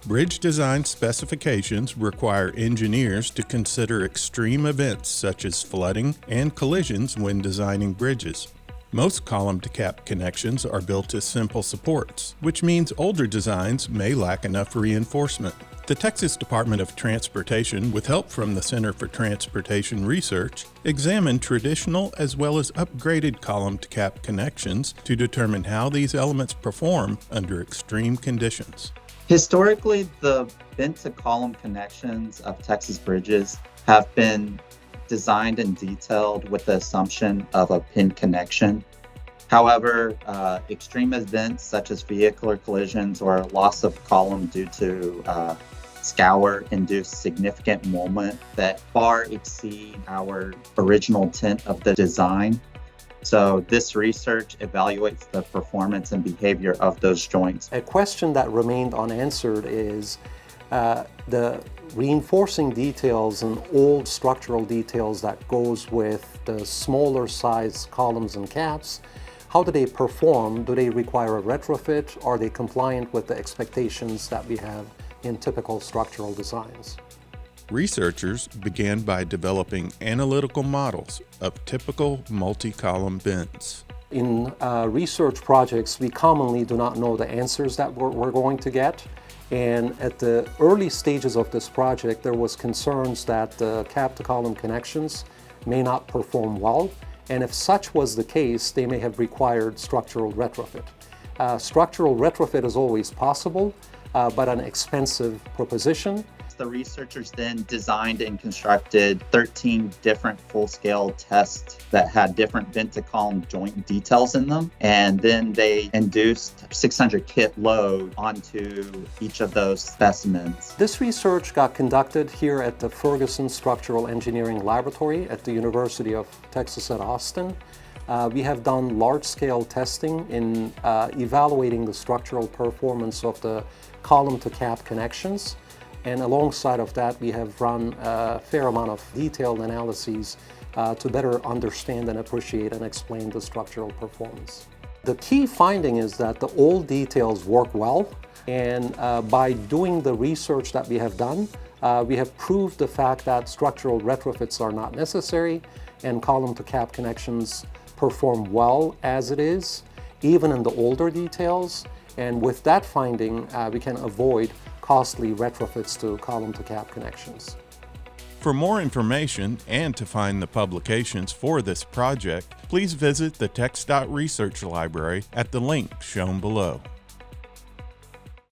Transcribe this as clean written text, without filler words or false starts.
Bridge design specifications require engineers to consider extreme events such as flooding and collisions when designing bridges. Most column-to-cap connections are built as simple supports, which means older designs may lack enough reinforcement. The Texas Department of Transportation, with help from the Center for Transportation Research, examined traditional as well as upgraded column-to-cap connections to determine how these elements perform under extreme conditions. Historically, the bent-to-column connections of Texas bridges have been designed and detailed with the assumption of a pin connection. However, extreme events such as vehicular collisions or loss of column due to scour induce significant moment that far exceed our original intent of the design. So this research evaluates the performance and behavior of those joints. A question that remained unanswered is the reinforcing details and old structural details that goes with the smaller size columns and caps. How do they perform? Do they require a retrofit? Are they compliant with the expectations that we have in typical structural designs? Researchers began by developing analytical models of typical multi-column bends. In research projects, we commonly do not know the answers that we're going to get. And at the early stages of this project, there was concerns that the cap-to-column connections may not perform well. And if such was the case, they may have required structural retrofit. Structural retrofit is always possible, but an expensive proposition. The researchers then designed and constructed 13 different full-scale tests that had different bent-to-column joint details in them. And then they induced 600 kit load onto each of those specimens. This research got conducted here at the Ferguson Structural Engineering Laboratory at the University of Texas at Austin. We have done large-scale testing in evaluating the structural performance of the column-to-cap connections. And alongside of that, we have run a fair amount of detailed analyses to better understand and appreciate and explain the structural performance. The key finding is that the old details work well, and by doing the research that we have done, we have proved the fact that structural retrofits are not necessary and column-to-cap connections perform well as it is, even in the older details. And with that finding, we can avoid costly retrofits to column-to-cap connections. For more information and to find the publications for this project, please visit the TxDOT Research Library at the link shown below.